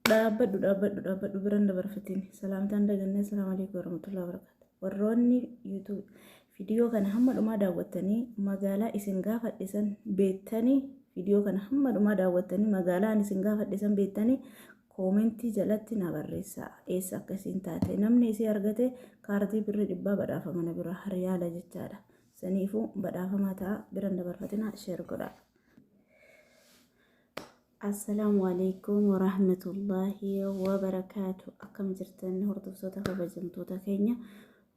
dhaabbadhu biraan dabarfatiin salaamtaan dagannee salaamu alaykum warahmatullahi wabarakatuh. Warroonni YouTube viidiyoo kana hamma dhumaa daawwattanii magaalaa isin gaafadhisan beektanii viidiyoo kana hamma dhumaa daawwattanii magaalaa isin gaafadhisan beektanii koomentii jalatti na barreessaa. Eessa akkasiin taate namni isii argate kaartii birrii 100 badhaafama mana bira hariyaala jechaadha. Saniifuu badhaafamaa ta'a biraan dabarfatina sheer godhaa. السلام عليكم ورحمة الله وبركاته. أكم جرتني هرتوسوتا فبجمتوتا كينيا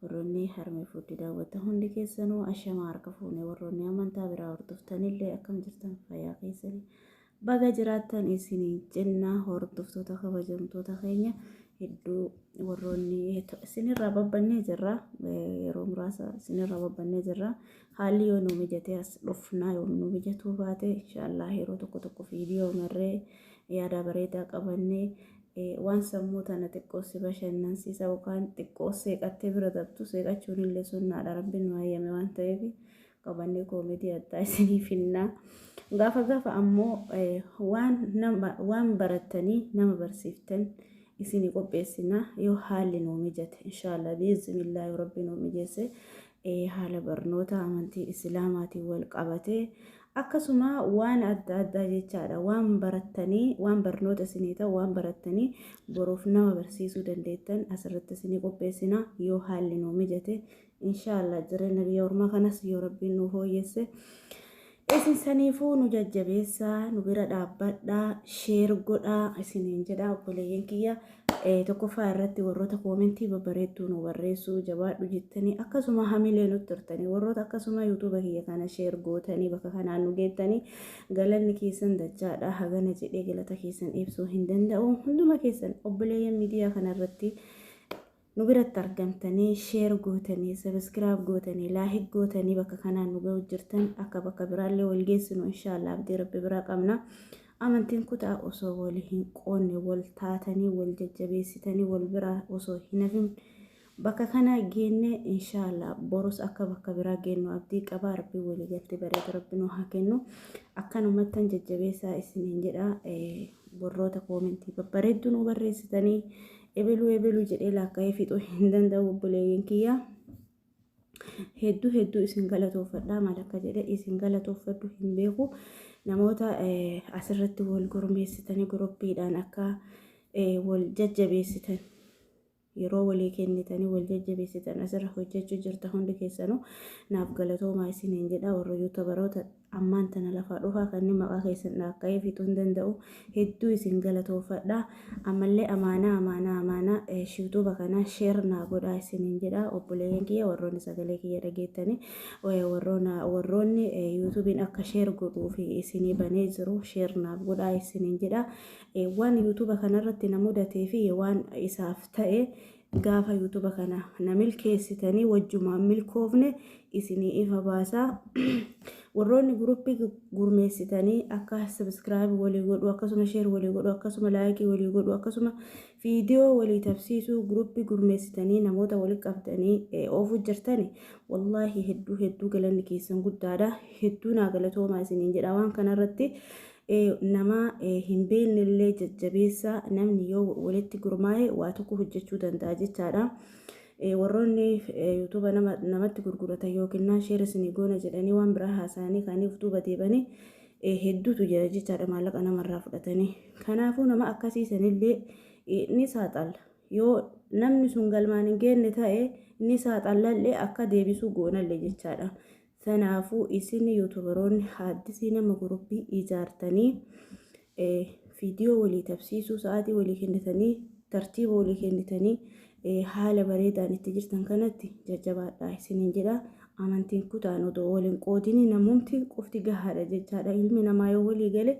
وروني حرمي فودي داوتهن لكيسنو أشمار كفوني وروني أمان تابرا هرتوفتني اللي أكم جرتن فيا كيسني بقى جراتن إسيني جنة هرتوسوتا فبجمتوتا كينيا هدو وروني سنين راببني جرا يروم راسا سنين راببني جرا حالي يونو مجتي رفنا يونو مجتو باتي إن شاء الله هيرو تكو فيديو مرة يادا بريدا قبني وان سموتا نتقوسي بشنن سيسا وكان تقوسي قتبر دبتو سيقا چون اللي سنة على ربين وهيامي وان تيبي قبني كوميدي التايسيني فينا غافا أمو وان برتني نما برسيفتن isini qopheessina yoo haalli nuu mijate inshallah biiznillaahi rabbi nuu mijeesse haala barnoota amantii islaamaatiin wal qabatee akkasuma waan adda addaa jechaadha waan barattanii waan barnoota isinii ta'u waan barattanii boruuf nama barsiisuu dandeettan asirratti isinii qopheessina yoo haalli nuu mijate inshallah jireenya biyya ormaa kanas yoo rabbiin nuu fooyyesse isin saniifuu nu jajjabeessaa nu bira dhaabbadhaa sheer godhaa isiniin jedhaa obboleeyyan kiyya tokkoffaa irratti warroota koomentii babbareedduu nu barreessuu jabaadhu jettanii akkasuma hamilee nutti turtanii warroota akkasuma yuutuuba kiyya kana sheer gootanii bakka kanaan nu geettanii galanni keessan dachaadha hagana jedhee galata keessan ibsuu hin danda'u hunduma keessan obboleeyyan miidiyaa kanarratti nu biratti argamtanii sheer gootanii sabiskiraayib gootanii laayik gootanii bakka kanaan nu ga'u jirtan akka bakka biraallee wal geessinu inshallah abdii rabbi biraa qabna amantiin kutaa osoo wal hin qoonne wal taatanii wal jajjabeessitanii wal biraa osoo hin hafin bakka kana geenne inshallah boros akka bakka biraa geennu abdii qabaa rabbi walii galti bareeda rabbi nu haa kennu akkanumattan jajjabeessaa isiniin jedha warroota koomentii babbareedduu nu barreessitanii ebelu jedhee laakkaa'ee fixuu hin danda'u obboleeyyan kiyya hedduu isin galatoofadhaa maal akka jedhe isin galatoofadhu hin beeku namoota asirratti wal gurmeessitanii guruppiidhaan akka wal jajjabeessitan yeroo walii kennitanii wal jajjabeessitan asirra hojjechuu jirta hundi keessanuu naaf galatoomaa isiniin jedha warra yuutubaroota ammaan tana lafaa dhufaa kanneen maqaa keessan laakkaa'ee fixuu hin danda'u hedduu isin galatoofadhaa ammallee amaanaa yuutuuba kana sheer naa godhaa isiniin jedha obboleeyyan kiyya warroonni sagalee kiyya dhageettanii warroonni yuutuubiin akka sheer godhuu fi isinii banee jiru sheer naaf godhaa isiniin jedha waan yuutuuba kanarratti na mudatee fi waan isaaf ta'e gaafa yuutuuba kana na milkeessitanii wajjumaan milkoofne isinii ifa baasaa warroonni guruppii gurmeessitanii akka sabiskiraayib walii godhu akkasuma sheer walii godhu akkasuma laayikii walii godhu akkasuma viidiyoo walii tabsiisuu guruppii gurmeessitanii namoota walii qabdanii oofuu jirtani wallaahi hedduu galanni keessan guddaadha hedduu naa galatoomaa isiniin jedha waan kanarratti nama hin beeknellee jajjabeessaa namni yoo walitti gurmaa'e waa tokko hojjechuu danda'a jechaadha. Warroonni yuutuuba namatti gurguratan yookiin sheer isinii goona jedhanii waan biraa haasa'anii kaaniif duuba deebanii hedduutu jira jechaadha maallaqa namarraa fudhatanii. Kanaafuu nama akkasiisanillee ni saaxalla yoo namni sun galmaan hin geenne ta'e ni saaxallallee akka deebisuu goonallee jechaadha. Kanaafuu isin yuutubaroonni haaddisii nama guruppii ijaartanii viidiyoo walii tabsiisuu sa'aatii walii kennitanii tartiiba walii kennitanii haala bareedaan itti jirtan kanatti jajjabaadhaa isiniin jedha amantiin kutaan odoo waliin qoodinii namumti qofti gahaadha jechaadha ilmi namaa yoo walii gale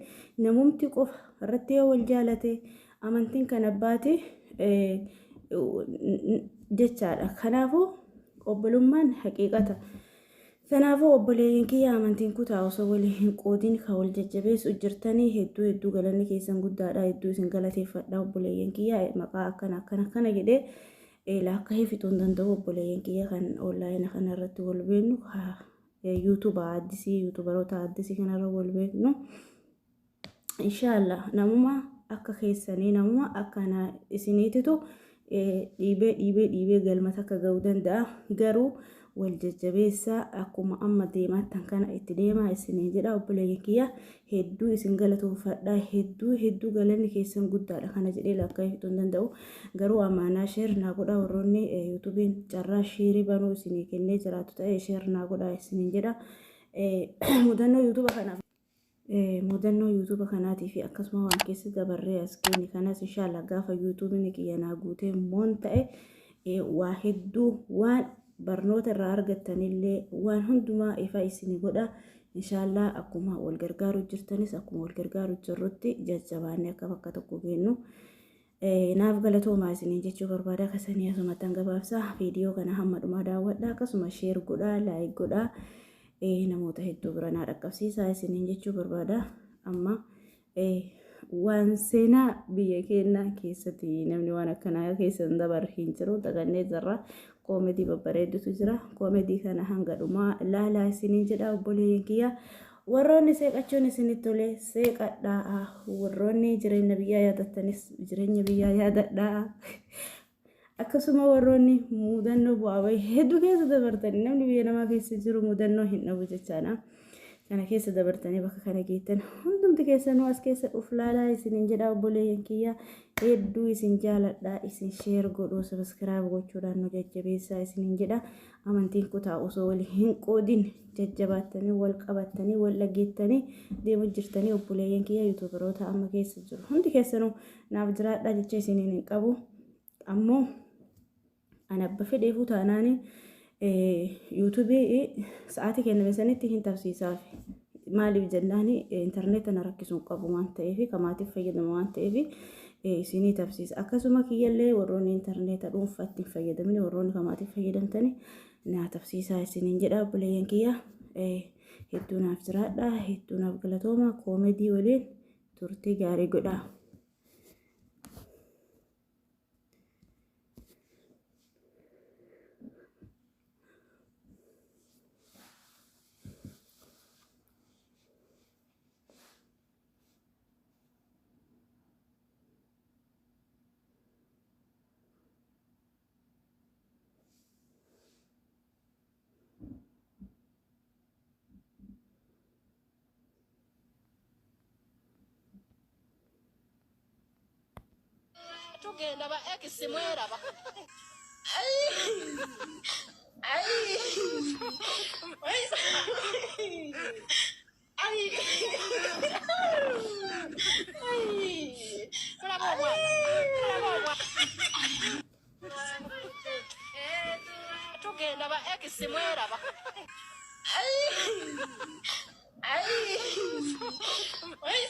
namumti qofa irratti yoo wal jaalate amantiin kan abbaati jechaadha kanaafuu obbolummaan haqiiqata kanaafuu obboleeyyan kiyya amantiin kutaa osoo walii hin qoodin ka wal jajjabeessu jirtanii hedduu galanni keessan guddaadha hedduu isin galateeffadha obboleeyyan kiyya maqaa akkana jedhee laakkaa'ee fixuu hin danda'u obboleeyyan kiyya kan onlaayina kanarratti wal beeknu yuutubaroota addisii kanarra wal beeknu inshallah namuma akka keessanii namuma akkana isiniititu dhiibee galmata akka ga'uu danda'a. Garuu wal jajjabeessaa akkuma amma deemaattan kana itti deemaa isiniin jedha obboleeyyan kiyya. Hedduu isin galatoomfadha. Hedduu galanni keessan guddaadha. Kana jedhee lakkaa'uu hin danda'u. Garuu amaanaa sheer naa godhaa warroonni yuutuubiin carraa sheerii banuu isinii kennee jiraatu ta'e sheer naa godhaa isiniin jedha. Mudannoo yuutuuba kanaatii fi akkasuma waan keessa dabarree as keenya kanas inshaallah gaafa yuutuubiin kiyyanaa guutee moon ta'e waa hedduu waan barnoota irraa argattanillee waan hundumaa ifa isinii godha. Inshaallah akkuma wal gargaaruu jirtanis akkuma wal gargaaruu jirrutti jajjabaannee akka bakka tokko geenyu naaf galatoomaa isiniin jechuu barbaada. Kasanii asumattan gabaabsaa viidiyoo kana hamma dhumaa daawwadha. Akkasuma sheer godhaa, laayik godhaa. Namoota hedduu bira naa dhaqqabsiisaa isiniin jechuu barbaada. Amma waan seenaa biyya keenya keessatti namni waan akkanaa keessa dabarre hin jiru. Dagannee jirra. Koomedii babbareedutu jira. Koomedii kana hanga dhumaa ilaalaa isiniin jedha obboleeyyan kiyya. Warroonni seeqachuun isinitti tole seeqadhaa. Warroonni jireenya biyyaa yaadattanis jireenya biyyaa yaadadhaa. Akkasuma warroonni mudannoo bu'aa bahii hedduu keessa dabartanii namni biyya namaa keessa jiru mudannoo hin dhabu jechaadha. Kana keessa dabartanii bakka kana geettan hundumti keessanuu as keessa dhuf laalaa isiniin jedha obboleeyyan kiyya. Hedduu isin jaaladha. Isin sheer godhuu sabiskiraayib gochuudhaan nu jajjabeessaa isiniin jedha. Amantiin kutaa osoo wal hin qoodin jajjabaattanii wal qabattanii wal dhageettanii deemu jirtanii obboleeyyan kiyya yuutuubaroota amma keessa jiru. Hundi keessanuu naaf jiraadha jecha isiniin hin qabu. Ammoo ana abba fedheefuu taanaani yuutuubii sa'aatii kenname sanitti hin tabsiisaaf. Maaliif jennaani intarneeta na rakkisuun qabu waan ta'eef kamaatiif fayyadamu waan ta'eef isinii tabsiisa. Akkasuma kiyyallee warroonni intarneeta dhuunfaatti hin fayyadamne warroonni kamaatiif fayyadamtani na tabsiisaa isiniin jedha obboleeyyan kiyya. Hedduu naaf jiraadha. Hedduu naaf galatooma. Koomedii waliin turtii gaarii godhaa. Tugenda ba ex mwera ba. Ai. Ai. Ai. Ai. Kala mama. Kala mama. Tugenda ba ex mwera ba. Ai. Ai. Ai.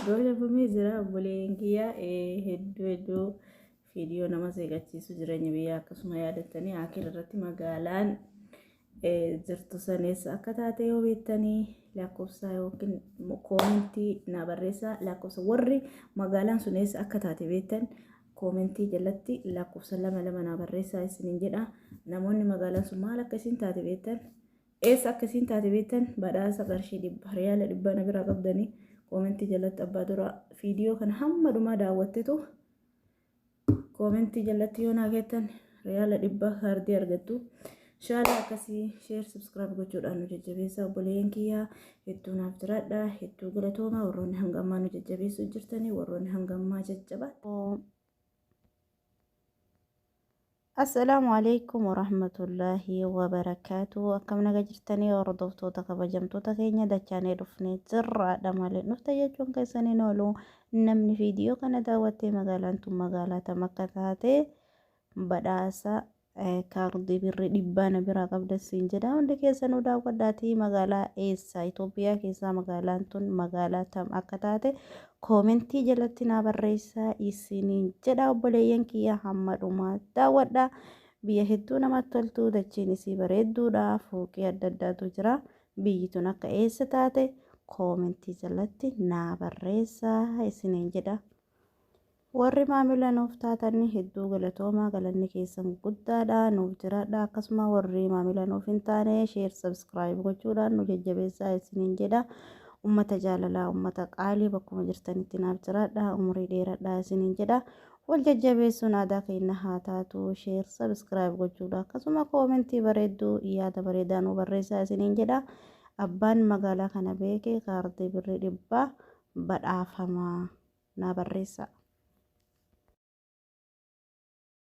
Dole bumi jira obboleeyyan kiyya hedduu viidiyoo nama seeqachiisu jireenya biyyaa akkasuma yaadattanii akira irratti magaalaan jirtu saneessa akka taate yoo beektanii lakkoofsa yookiin koomentii na barreessaa. Lakkoofsa warri magaalaan suneessa akka taate beektan koomentii jalatti lakkoofsa 2 naa barreessaa isiniin jedha. Namoonni magaalaa sun maal akkasiin taate beektan eessa akkasiin taate beektan badhaasa qarshii 100 riyaala 100 na bira qabdanii koomentii jalatti abbaa dura viidiyoo kana hamma dhumaa daawwattetu koomentii jalatti yoo naa geettan riyaala 100 kaardii argattu. Inshallah akkasii share subscribe gochuudhaan nu jajjabeessaa obboleeyyan kiyyaa hedduu naaf jiraadha hedduu galatooma warroonni hanga ammaa nu jajjabeessuu jirtanii warroonni hanga ammaa jajjabaa. Assalaamu alaykum warahmatullaahi wabarakaatu. Akkam naga jirtanii hordoftoota kabajamtoota keenya dachaanee dhufnee jirraadha malee dhufta jechuun keessaniin oolu namni viidiyoo kana daawwattee magaalaan tun magaalaa tam akka taate badhaasa kaardii birrii 100 na biraa qabda siin jedha. Hundi keessanuu daawwadhaatii magaalaa eessa Itoophiyaa keessaa magaalaan tun magaalaa tam akka taate koomentii jalatti naa barreessaa isiniin jedha obboleeyyan kiyya hamma dhumaa daawwadha. Biyya hedduu namatti toltu dachiin isii bareedduudha fooqii adda addaatu jira. Biyyi tun akka eessa taate koomentii jalatti naa barreessaa isiniin jedha. Warri maamila nuuf taatan hedduu galatoomaa galanni keessan guddaadha nuuf jiraadha. Akkasuma warri maamila nuuf hin taane share subscribe gochuudhaan nu jajjabeessaa isiniin jedha. Ummata jaalalaa ummata qaalii bakkuma jirtanitti naaf jiraadha umrii dheeradha isiniin jedha. Wal jajjabeessuun aadaa keenya haa taatu share subscribe gochuudha. Akkasuma koomentii bareedduu yaada bareedaa nu barreessaa isiniin jedha. Abbaan magaalaa kana beeke kaardii birrii 100 badhaafamaa na barreessaa.